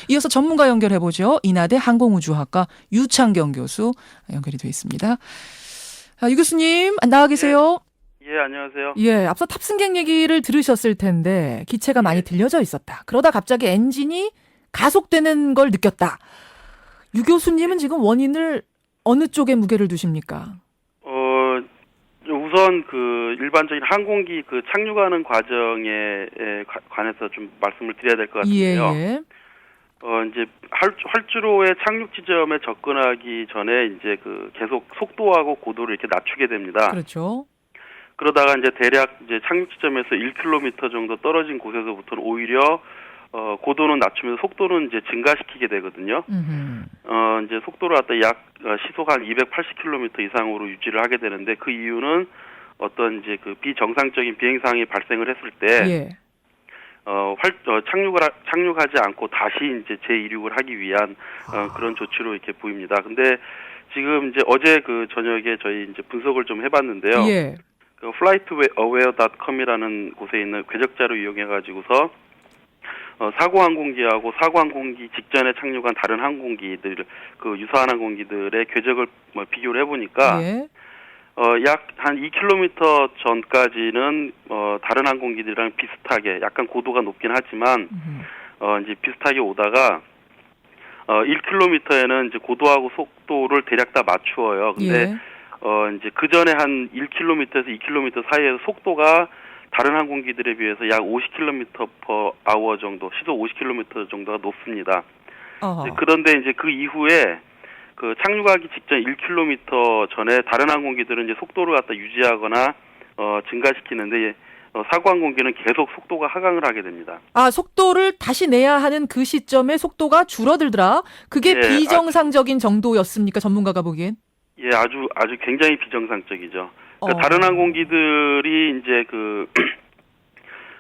이어서 전문가 연결해보죠. 인하대 항공우주학과 유창경 교수 연결이 되어 있습니다. 유 교수님, 나와 계세요? 예, 안녕하세요. 예, 앞서 탑승객 얘기를 들으셨을 텐데 기체가 많이 들려져 있었다. 그러다 갑자기 엔진이 가속되는 걸 느꼈다. 유 교수님은 지금 원인을 어느 쪽에 무게를 두십니까? 우선 그 일반적인 항공기 그 착륙하는 과정에 관해서 좀 말씀을 드려야 될 것 같은데요. 예. 이제 활주로의 착륙 지점에 접근하기 전에 이제 그 계속 속도하고 고도를 이렇게 낮추게 됩니다. 그렇죠. 그러다가 이제 대략 이제 착륙 지점에서 1km 정도 떨어진 곳에서부터는 오히려 고도는 낮추면서 속도는 이제 증가시키게 되거든요. 이제 속도를 갖다 약 시속 한 280km 이상으로 유지를 하게 되는데 그 이유는 어떤 이제 그 비정상적인 비행 상황이 발생을 했을 때 예. 착륙하지 않고 다시 이제 재이륙을 하기 위한 그런 조치로 이렇게 보입니다. 근데 지금 이제 어제 그 저녁에 저희 이제 분석을 좀 해봤는데요. 예. 그 flightaware.com이라는 곳에 있는 궤적자를 이용해 가지고서 사고 항공기하고 사고 항공기 직전에 착륙한 다른 항공기들, 그 유사한 항공기들의 궤적을 비교를 해보니까, 예. 약 한 2km 전까지는, 다른 항공기들이랑 비슷하게, 약간 고도가 높긴 하지만, 이제 비슷하게 오다가, 1km에는 이제 고도하고 속도를 대략 다 맞추어요. 근데, 예. 이제 그 전에 한 1km에서 2km 사이에서 속도가 다른 항공기들에 비해서 약 50km/h 정도, 시속 50km 정도가 높습니다. 그런데 이제 그 이후에 그 착륙하기 직전 1km 전에 다른 항공기들은 이제 속도를 갖다 유지하거나 증가시키는데 사고 항공기는 계속 속도가 하강을 하게 됩니다. 속도를 다시 내야 하는 그 시점에 속도가 줄어들더라. 그게 예, 비정상적인 정도였습니까? 전문가가 보기엔? 예, 아주 굉장히 비정상적이죠. 그러니까 다른 항공기들이 이제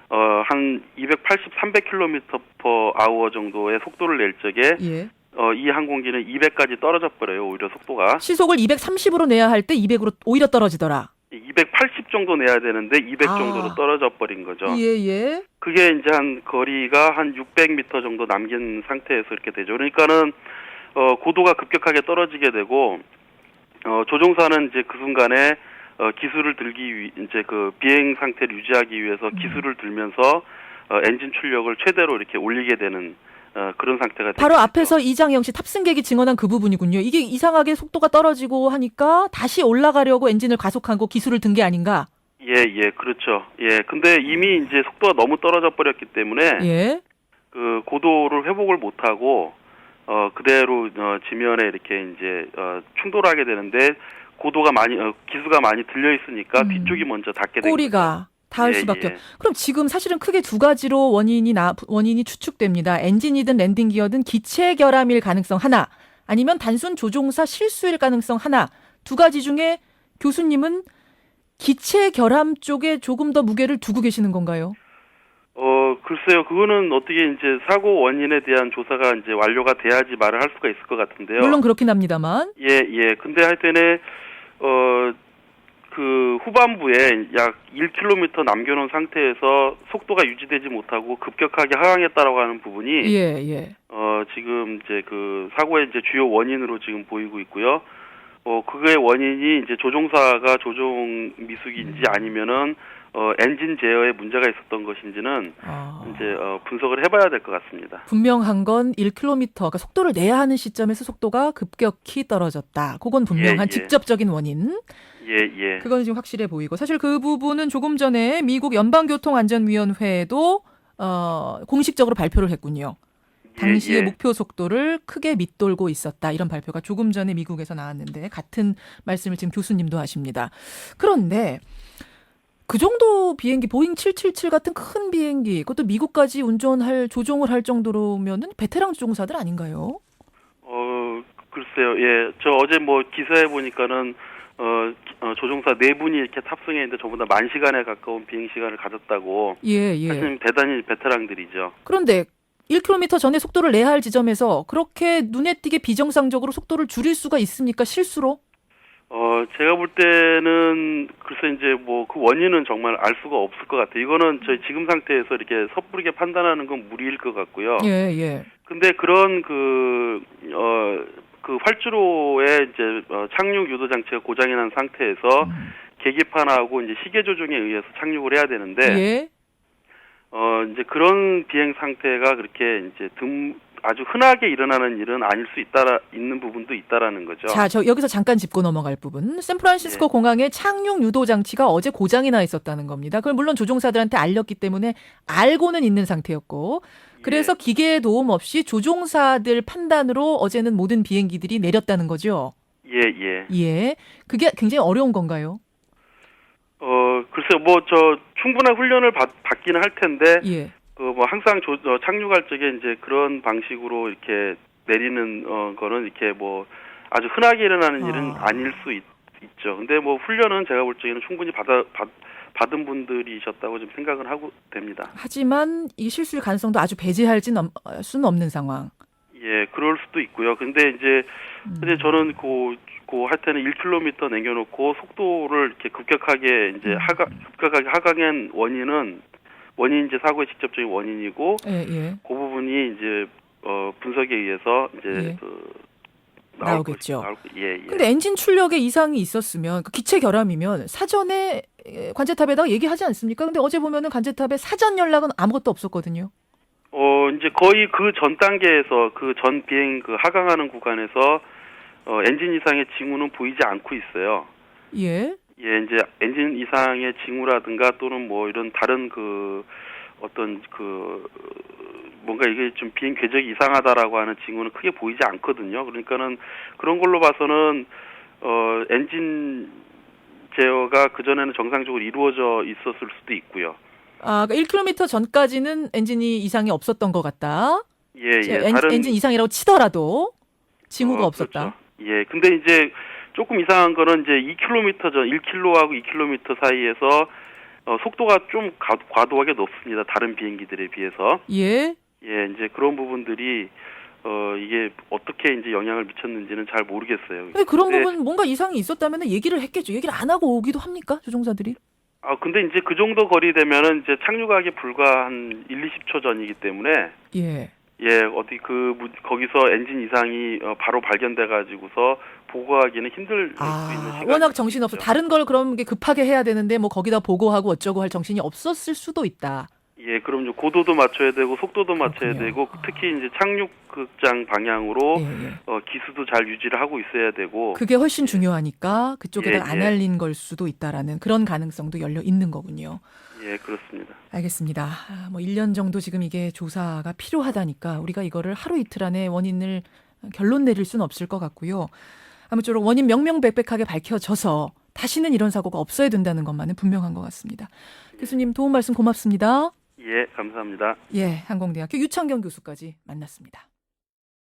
한 280, 300km/h 정도의 속도를 낼 적에 예. 이 항공기는 200까지 떨어져 버려요. 오히려 속도가. 시속을 230으로 내야 할 때 200으로 오히려 떨어지더라. 280 정도 내야 되는데 200 정도로 떨어져 버린 거죠. 예. 그게 이제 한 거리가 한 600m 정도 남긴 상태에서 이렇게 되죠. 그러니까는 고도가 급격하게 떨어지게 되고 조종사는 이제 그 순간에 기술을 들기 이제 그 비행 상태를 유지하기 위해서 기술을 들면서 엔진 출력을 최대로 이렇게 올리게 되는 그런 상태가 되죠. 바로 앞에서 이장영 씨 탑승객이 증언한 그 부분이군요. 이게 이상하게 속도가 떨어지고 하니까 다시 올라가려고 엔진을 가속하고 기술을 든 게 아닌가? 예, 그렇죠. 예, 근데 이미 이제 속도가 너무 떨어져 버렸기 때문에 예. 그 고도를 회복을 못 하고 그대로 지면에 이렇게 이제 충돌하게 되는데 고도가 기수가 많이 들려 있으니까 뒤쪽이 먼저 닿게 되는 꼬리가 닿을 수밖에. 예. 그럼 지금 사실은 크게 두 가지로 원인이 추측됩니다. 엔진이든 랜딩 기어든 기체 결함일 가능성 하나, 아니면 단순 조종사 실수일 가능성 하나. 두 가지 중에 교수님은 기체 결함 쪽에 조금 더 무게를 두고 계시는 건가요? 글쎄요. 그거는 어떻게 이제 사고 원인에 대한 조사가 이제 완료가 돼야지 말을 할 수가 있을 것 같은데요. 물론 그렇긴 합니다만. 예. 근데 하여튼에 그 후반부에 약 1km 남겨놓은 상태에서 속도가 유지되지 못하고 급격하게 하강했다라고 하는 부분이 예. 지금 이제 그 사고의 이제 주요 원인으로 지금 보이고 있고요. 그거의 원인이 이제 조종사가 조종 미숙인지 아니면은 엔진 제어에 문제가 있었던 것인지는 이제 분석을 해봐야 될 것 같습니다. 분명한 건 1km, 그러니까 속도를 내야 하는 시점에서 속도가 급격히 떨어졌다. 그건 분명한 직접적인 원인. 예. 그건 지금 확실해 보이고, 사실 그 부분은 조금 전에 미국 연방교통안전위원회도 공식적으로 발표를 했군요. 당시의 목표 속도를 크게 밑돌고 있었다. 이런 발표가 조금 전에 미국에서 나왔는데 같은 말씀을 지금 교수님도 하십니다. 그런데 그 정도 비행기, 보잉 777 같은 큰 비행기, 그것도 미국까지 조종을 할 정도로면은 베테랑 조종사들 아닌가요? 글쎄요. 예. 저 어제 기사에 보니까는 조종사 4분이 이렇게 탑승했는데 저보다 10,000시간에 가까운 비행 시간을 가졌다고. 예. 사실 대단히 베테랑들이죠. 그런데 1km 전에 속도를 내야 할 지점에서 그렇게 눈에 띄게 비정상적으로 속도를 줄일 수가 있습니까? 실수로? 제가 볼 때는 글쎄 이제 뭐 그 원인은 정말 알 수가 없을 것 같아요. 이거는 저희 지금 상태에서 이렇게 섣부르게 판단하는 건 무리일 것 같고요. 예, 예. 근데 그런 그 활주로에 이제 착륙 유도 장치가 고장이 난 상태에서 계기판하고 이제 시계 조종에 의해서 착륙을 해야 되는데 예. 이제 그런 비행 상태가 그렇게 이제 아주 흔하게 일어나는 일은 아닐 수 있는 부분도 있다라는 거죠. 자, 저 여기서 잠깐 짚고 넘어갈 부분. 샌프란시스코 공항에 착륙 유도 장치가 어제 고장이 나 있었다는 겁니다. 그걸 물론 조종사들한테 알렸기 때문에 알고는 있는 상태였고, 그래서 기계의 도움 없이 조종사들 판단으로 어제는 모든 비행기들이 내렸다는 거죠. 예, 예. 예. 그게 굉장히 어려운 건가요? 글쎄요, 충분한 훈련을 받기는 할 텐데, 예. 항상 착륙할 적에 이제 그런 방식으로 이렇게 내리는 거는 이렇게 아주 흔하게 일어나는 일은 아닐 수 있죠. 근데 훈련은 제가 볼 적에는 충분히 받은 분들이셨다고 좀 생각은 하고 됩니다. 하지만 이 실수일 가능성도 아주 배제할 수는 없는 상황. 예, 그럴 수도 있고요. 근데 근데 저는 하여튼 1km 남겨놓고 속도를 이렇게 급격하게 하강한 원인이 이제 사고의 직접적인 원인이고, 예. 그 부분이 이제 분석에 의해서 이제 나오겠죠. 예. 근데 엔진 출력에 이상이 있었으면 기체 결함이면 사전에 관제탑에다가 얘기하지 않습니까? 근데 어제 보면은 관제탑에 사전 연락은 아무것도 없었거든요. 이제 거의 그 전 단계에서 그 전 비행 하강하는 구간에서 엔진 이상의 징후는 보이지 않고 있어요. 예. 예, 이제 엔진 이상의 징후라든가 또는 이런 다른 뭔가 이게 좀 비행 궤적이 이상하다라고 하는 징후는 크게 보이지 않거든요. 그러니까는 그런 걸로 봐서는 엔진 제어가 그전에는 정상적으로 이루어져 있었을 수도 있고요. 그러니까 1km 전까지는 엔진이 이상이 없었던 것 같다. 예. 엔진 이상이라고 치더라도 징후가 없었다. 그렇죠. 예, 근데 이제 조금 이상한 거는 이제 2km 전, 1km하고 2km 사이에서 속도가 좀 과도하게 높습니다. 다른 비행기들에 비해서. 예. 예, 이제 그런 부분들이 이게 어떻게 이제 영향을 미쳤는지는 잘 모르겠어요. 근데 그런 부분 뭔가 이상이 있었다면 얘기를 했겠죠. 얘기를 안 하고 오기도 합니까? 조종사들이? 근데 이제 그 정도 거리 되면은 이제 착륙하기 불과 한 20초 전이기 때문에 예. 예, 거기서 엔진 이상이 바로 발견돼 가지고서 보고하기는 힘들 수 있는 시간. 워낙 정신없어. 다른 걸 그럼 급하게 해야 되는데 거기다 보고하고 어쩌고 할 정신이 없었을 수도 있다. 예, 그럼 고도도 맞춰야 되고 속도도 맞춰야 되고 특히 이제 착륙극장 방향으로 기수도 잘 유지를 하고 있어야 되고 그게 훨씬 중요하니까 그쪽에다 안 알린 걸 수도 있다라는 그런 가능성도 열려 있는 거군요. 예, 그렇습니다. 알겠습니다. 1년 정도 지금 이게 조사가 필요하다니까 우리가 이거를 하루 이틀 안에 원인을 결론 내릴 수는 없을 것 같고요. 아무쪼록 원인 명명백백하게 밝혀져서 다시는 이런 사고가 없어야 된다는 것만은 분명한 것 같습니다. 교수님 도움 말씀 고맙습니다. 예, 감사합니다. 예, 항공대학교 유창경 교수까지 만났습니다.